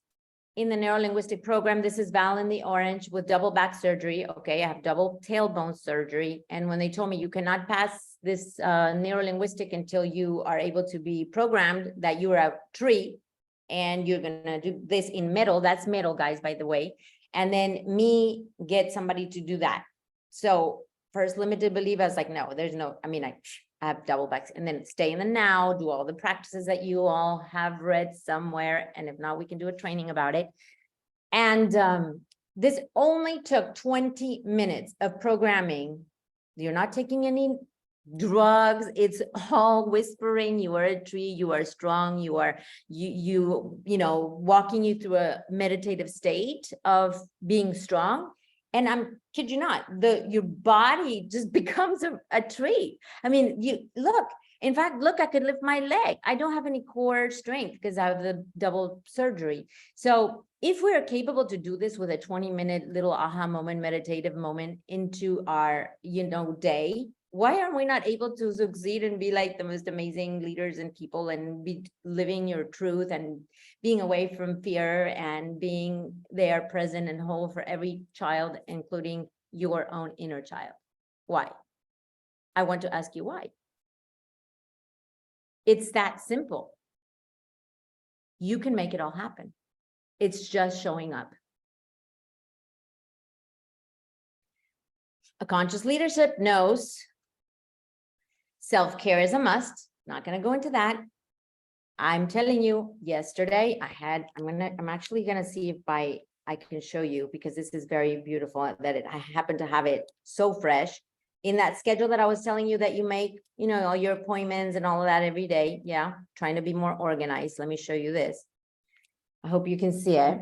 in the neurolinguistic program, this is Val in the orange with double back surgery. Okay, I have double tailbone surgery. And when they told me you cannot pass this neurolinguistic until you are able to be programmed that you are a tree and you're gonna do this in metal, that's metal, guys, by the way. And then me get somebody to do that. So first limited belief, I was like, no, there's no, I mean, I have double backs, and then stay in the now, do all the practices that you all have read somewhere. And if not, we can do a training about it. And this only took 20 minutes of programming. You're not taking any drugs. It's all whispering. You are a tree. You are strong. You are, walking you through a meditative state of being strong. And I'm kid you not, your body just becomes a tree. I mean, in fact, look, I could lift my leg. I don't have any core strength because I have the double surgery. So if we're capable to do this with a 20-minute little aha moment, meditative moment into our, day, why are we not able to succeed and be like the most amazing leaders and people and be living your truth and being away from fear and being there present and whole for every child, including your own inner child? Why? I want to ask you why. It's that simple. You can make it all happen. It's just showing up. A conscious leadership knows self-care is a must. Not going to go into that. I'm telling you, yesterday I'm actually gonna see if I can show you, because this is very beautiful that I happen to have it so fresh in that schedule that I was telling you that you make, all your appointments and all of that every day. Yeah, trying to be more organized. Let me show you this. I hope you can see it.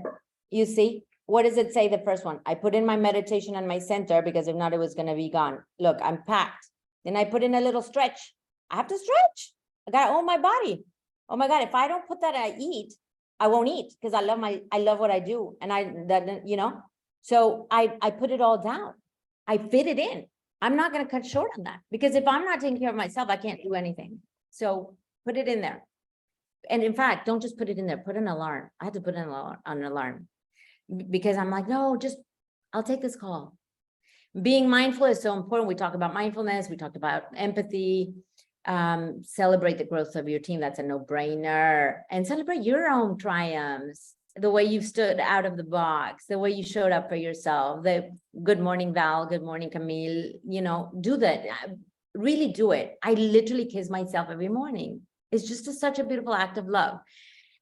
You see, what does it say? The first one, I put in my meditation and my center, because if not, it was going to be gone. Look, I'm packed. Then I put in a little stretch. I have to stretch. I got to own my body. Oh my God, if I don't put that, I won't eat, because I love what I do. And so I put it all down. I fit it in. I'm not going to cut short on that, because if I'm not taking care of myself, I can't do anything. So put it in there. And in fact, don't just put it in there, put an alarm. I had to put in an alarm, because I'm like, no, I'll take this call. Being mindful is so important. We talk about mindfulness. We talked about empathy. Celebrate the growth of your team. That's a no-brainer. And celebrate your own triumphs. The way you've stood out of the box, the way you showed up for yourself. The good morning, Val. Good morning, Camille. Do that. Really do it. I literally kiss myself every morning. It's just such a beautiful act of love.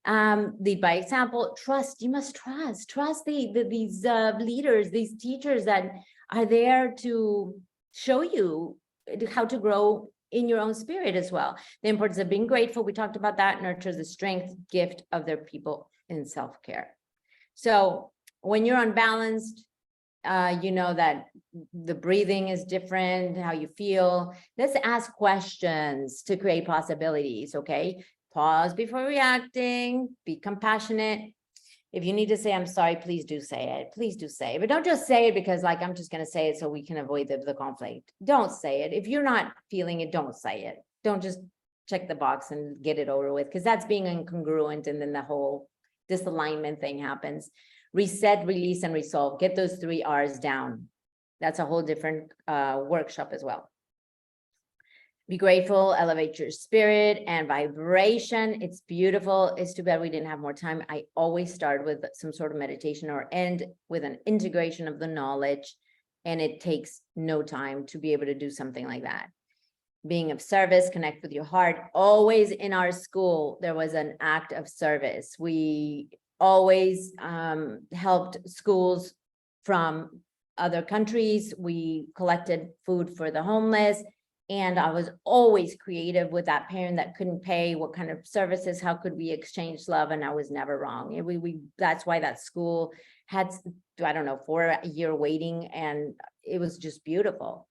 Lead by example. Trust. You must trust these leaders, these teachers that are there to show you how to grow in your own spirit as well. The importance of being grateful. We talked about that. Nurtures the strength, gift of their people in self-care. So when you're unbalanced, you know that the breathing is different, how you feel. Let's ask questions to create possibilities, okay? Pause before reacting, be compassionate. If you need to say, I'm sorry, please do say it. Please do say it. But don't just say it because I'm just going to say it so we can avoid the conflict. Don't say it. If you're not feeling it, don't say it. Don't just check the box and get it over with, because that's being incongruent, and then the whole disalignment thing happens. Reset, release, and resolve. Get those 3 R's down. That's a whole different workshop as well. Be grateful, elevate your spirit and vibration. It's beautiful. It's too bad we didn't have more time. I always start with some sort of meditation or end with an integration of the knowledge, and it takes no time to be able to do something like that. Being of service, connect with your heart. Always in our school, there was an act of service. We always helped schools from other countries. We collected food for the homeless. And I was always creative with that parent that couldn't pay. What kind of services? How could we exchange love? And I was never wrong. That's why that school had, I don't know, 4-year waiting, and it was just beautiful.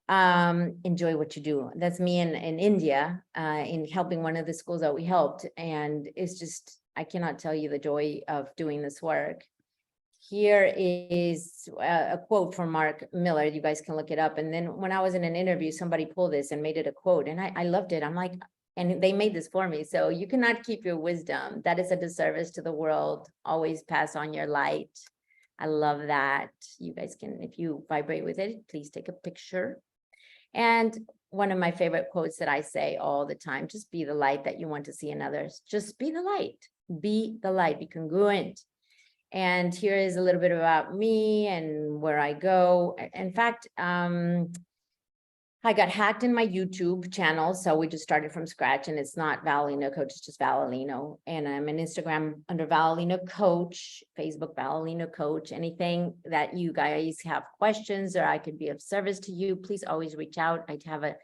Enjoy what you do. That's me in India, in helping one of the schools that we helped. And it's just, I cannot tell you the joy of doing this work. Here is a quote from Mark Miller. You guys can look it up. And then when I was in an interview, somebody pulled this and made it a quote, and I loved it. I'm like, and they made this for me. So you cannot keep your wisdom. That is a disservice to the world. Always pass on your light. I love that. You guys can, if you vibrate with it, please take a picture. And one of my favorite quotes that I say all the time, just be the light that you want to see in others. Just be the light. Be the light. Be congruent. And here is a little bit about me and where I go. In fact, I got hacked in my YouTube channel. So we just started from scratch, and it's not Val Alino Coach, it's just Val Alino. And I'm on Instagram under Val Alino Coach, Facebook Val Alino Coach. Anything that you guys have questions or I could be of service to you, please always reach out. I have a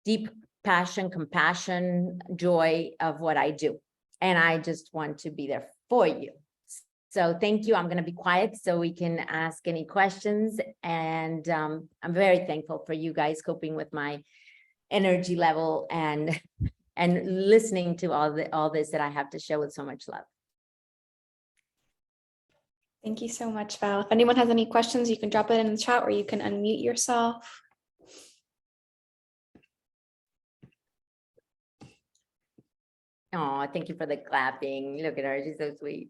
deep passion, compassion, joy of what I do. And I just want to be there for you. So thank you. I'm going to be quiet so we can ask any questions. And I'm very thankful for you guys coping with my energy level and listening to all this that I have to share with so much love. Thank you so much, Val. If anyone has any questions, you can drop it in the chat or you can unmute yourself. Oh, thank you for the clapping. Look at her. She's so sweet.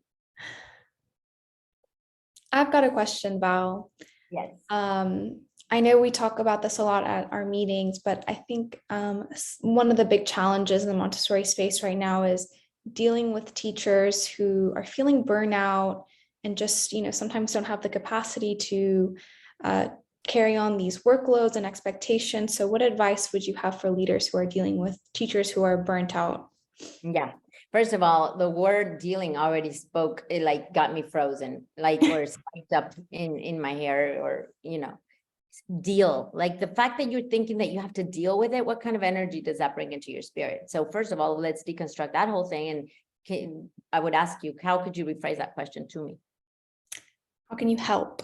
I've got a question, Val. Yes. I know we talk about this a lot at our meetings, but I think one of the big challenges in the Montessori space right now is dealing with teachers who are feeling burnout and just, sometimes don't have the capacity to carry on these workloads and expectations. So what advice would you have for leaders who are dealing with teachers who are burnt out? Yeah. First of all, the word dealing already spoke, it like got me frozen, like, or spiked up in my hair, or, deal. Like the fact that you're thinking that you have to deal with it, what kind of energy does that bring into your spirit? So first of all, let's deconstruct that whole thing. And I would ask you, how could you rephrase that question to me? How can you help?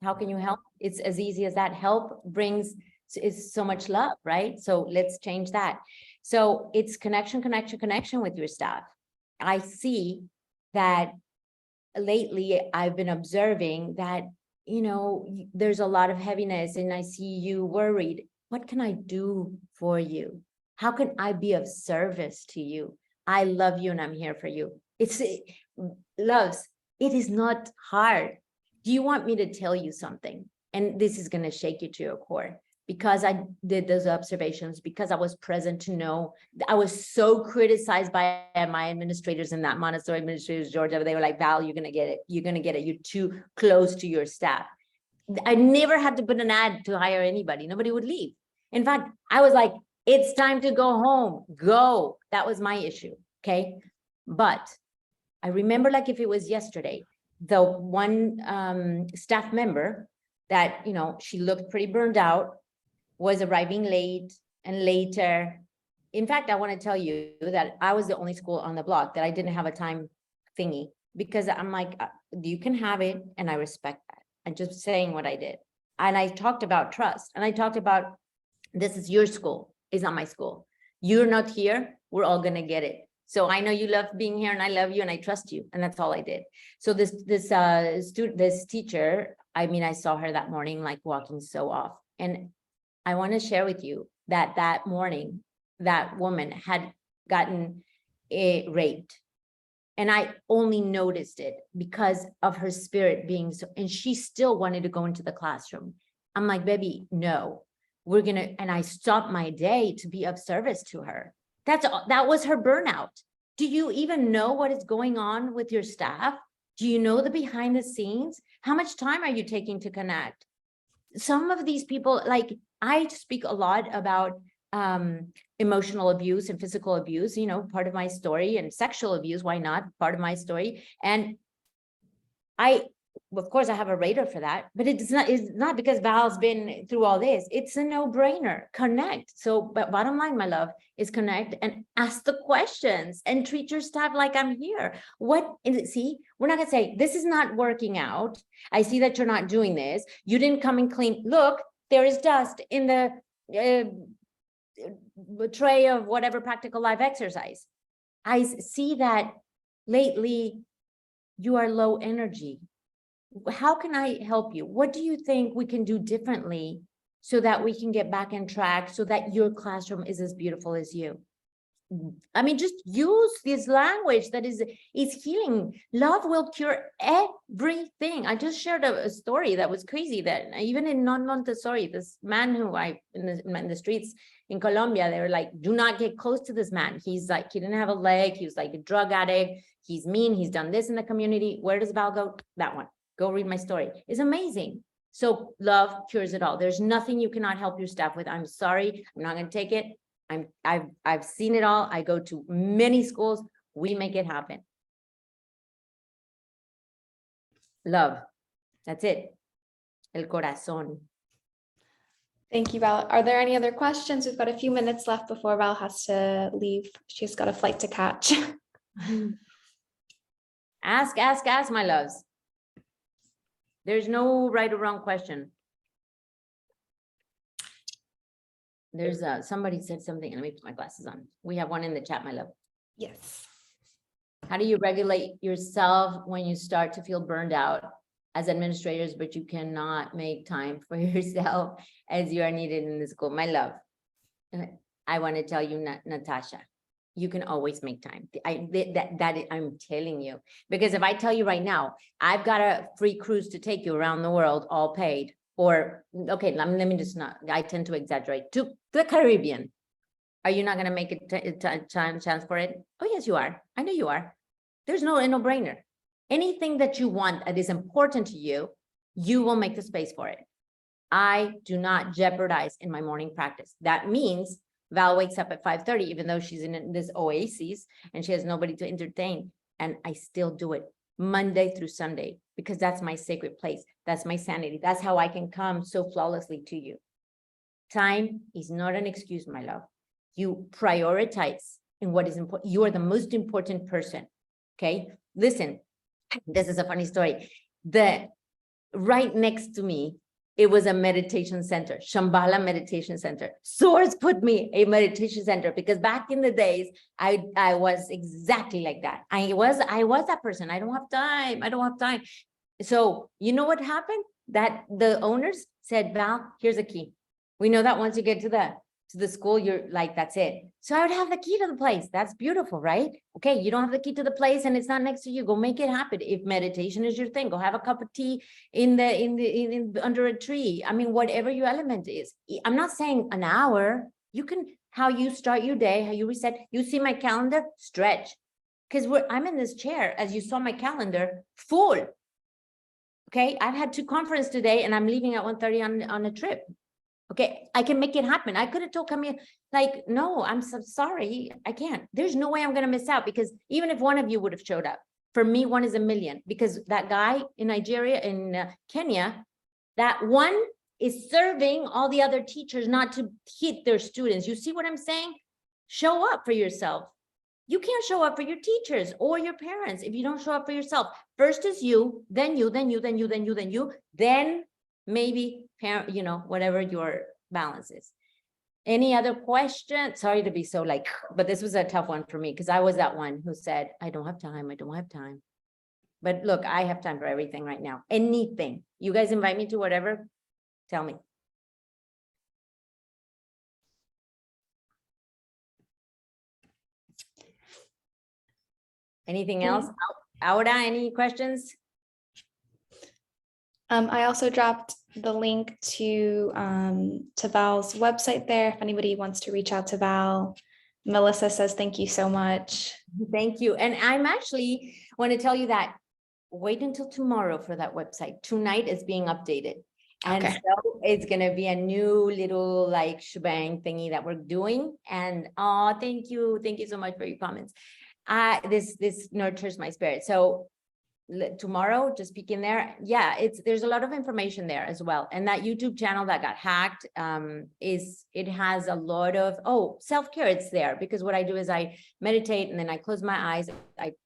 How can you help? It's as easy as that. Help brings is so much love, right? So let's change that. So it's connection with your staff. I see that lately I've been observing that, there's a lot of heaviness, and I see you worried. What can I do for you? How can I be of service to you? I love you and I'm here for you. Loves, it is not hard. Do you want me to tell you something? And this is going to shake you to your core, because I did those observations, because I was present to know. I was so criticized by my administrators in that Montessori administrators, Georgia. They were like, Val, you're going to get it. You're going to get it. You're too close to your staff. I never had to put an ad to hire anybody. Nobody would leave. In fact, I was like, it's time to go home. Go. That was my issue. Okay. But I remember, like if it was yesterday, the one staff member that, she looked pretty burned out, was arriving late and later. In fact, I want to tell you that I was the only school on the block that I didn't have a time thingy, because I'm like, you can have it. And I respect that. I'm just saying what I did. And I talked about trust, and I talked about, this is your school. It's not my school. You're not here. We're all going to get it. So I know you love being here, and I love you, and I trust you. And that's all I did. So this teacher, I saw her that morning, like walking so off. And I want to share with you that that morning, that woman had gotten raped. And I only noticed it because of her spirit being so, and she still wanted to go into the classroom. I'm like, baby, no, and I stopped my day to be of service to her. That was her burnout. Do you even know what is going on with your staff? Do you know the behind the scenes? How much time are you taking to connect? Some of these people, like, I speak a lot about emotional abuse and physical abuse, part of my story, and sexual abuse, why not, part of my story. And of course I have a radar for that, but it's not because Val's been through all this. It's a no-brainer. Connect. So, but bottom line, my love, is connect and ask the questions and treat your staff like I'm here. What is it? See, we're not gonna say, this is not working out. I see that you're not doing this. You didn't come and clean. Look, there is dust in the tray of whatever practical life exercise. I see that lately you are low energy. How can I help you? What do you think we can do differently so that we can get back on track, so that your classroom is as beautiful as you? Just use this language that is healing. Love will cure everything. I just shared a story that was crazy, that even in non-Montessori, this man who in the streets in Colombia, they were like, do not get close to this man. He's like, he didn't have a leg. He was like a drug addict. He's mean. He's done this in the community. Where does Val go? That one. Go read my story. It's amazing. So love cures it all. There's nothing you cannot help your staff with. I'm sorry. I'm not going to take it. I've seen it all. I go to many schools. We make it happen. Love. That's it. El corazón. Thank you, Val. Are there any other questions? We've got a few minutes left before Val has to leave. She's got a flight to catch. Ask, my loves. There's no right or wrong question. There's somebody said something, and let me put my glasses on. We have one in the chat, my love. Yes. How do you regulate yourself when you start to feel burned out as administrators, but you cannot make time for yourself as you are needed in the school? My love, I want to tell you, Natasha, you can always make time. I'm telling you, because if I tell you right now, I've got a free cruise to take you around the world, all paid. Or, okay, let me just not, I tend to exaggerate, to the Caribbean. Are you not going to make a chance for it? Oh, yes, you are. I know you are. There's no brainer. Anything that you want that is important to you, you will make the space for it. I do not jeopardize in my morning practice. That means Val wakes up at 5:30, even though she's in this oasis and she has nobody to entertain. And I still do it Monday through Sunday, because that's my sacred place. That's my sanity. That's how I can come so flawlessly to you. Time is not an excuse, my love. You prioritize in what is important. You are the most important person. Okay. Listen, this is a funny story. Right next to me, it was a meditation center, Shambhala Meditation Center. Source put me a meditation center, because back in the days, I was exactly like that. I was that person. I don't have time. I don't have time. So you know what happened? That the owners said, Val, here's a key. We know that once you get to the school, you're like, that's it. So I would have the key to the place. That's beautiful, right? Okay, you don't have the key to the place and it's not next to you. Go make it happen. If meditation is your thing, go have a cup of tea under a tree. I mean, whatever your element is. I'm not saying an hour. You can, how you start your day, how you reset. You see my calendar, stretch. Because I'm in this chair, as you saw my calendar, full. Okay, I've had 2 conferences today and I'm leaving at 1:30 on a trip. Okay, I can make it happen. I could have told Camille, like, no, I'm so sorry. I can't. There's no way I'm going to miss out, because even if one of you would have showed up, for me, 1 is a million, because that guy in Nigeria, in Kenya, that one is serving all the other teachers not to hit their students. You see what I'm saying? Show up for yourself. You can't show up for your teachers or your parents if you don't show up for yourself. First is you, then you, then you, then you, then you, then you, then maybe parent, you know, whatever your balance is. Any other question? Sorry to be so like, but this was a tough one for me, because I was that one who said, I don't have time. I don't have time. But look, I have time for everything right now. Anything. You guys invite me to whatever, tell me. Anything else? Aura, any questions? I also dropped the link to Val's website there if anybody wants to reach out to Val. Melissa says, thank you so much. Thank you. And I'm actually want to tell you that wait until tomorrow for that website. Tonight is being updated. And Okay. so it's going to be a new little like shebang thingy that we're doing. And oh, thank you. Thank you so much for your comments. This nurtures my spirit. So tomorrow, just peek in there. Yeah, there's a lot of information there as well. And that YouTube channel that got hacked it has a lot of self-care. It's there because what I do is I meditate and then I close my eyes.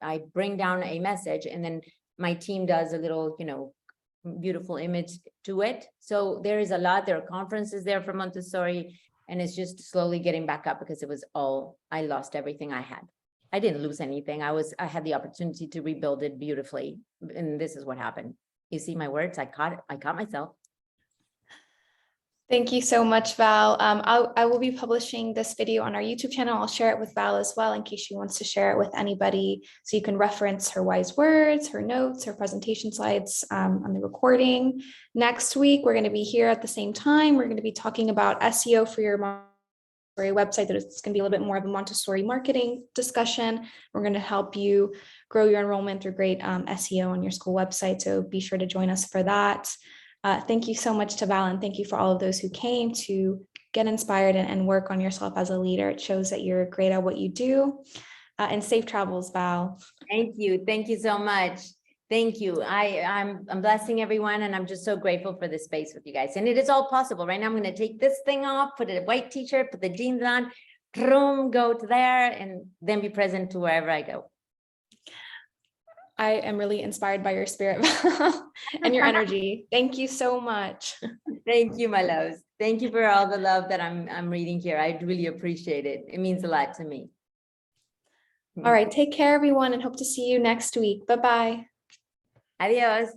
I bring down a message and then my team does a little, beautiful image to it. So there is a lot. There are conferences there for Montessori, and it's just slowly getting back up because I lost everything I had. I didn't lose anything. I had the opportunity to rebuild it beautifully. And this is what happened. You see my words, I caught myself. Thank you so much, Val. I will be publishing this video on our YouTube channel. I'll share it with Val as well in case she wants to share it with anybody. So you can reference her wise words, her notes, her presentation slides on the recording. Next week, we're going to be here at the same time. We're going to be talking about SEO for your Montessori website. That it's going to be a little bit more of a Montessori marketing discussion. We're going to help you grow your enrollment through great SEO on your school website. So be sure to join us for that. Thank you so much to Val, and thank you for all of those who came to get inspired and work on yourself as a leader. It shows that you're great at what you do. And safe travels, Val. Thank you. Thank you so much. Thank you. I'm blessing everyone, and I'm just so grateful for this space with you guys. And it is all possible. Right now, I'm going to take this thing off, put a white t-shirt, put the jeans on, go to there, and then be present to wherever I go. I am really inspired by your spirit and your energy. Thank you so much. Thank you, my loves. Thank you for all the love that I'm reading here. I really appreciate it. It means a lot to me. All right. Take care, everyone, and hope to see you next week. Bye-bye. Adios.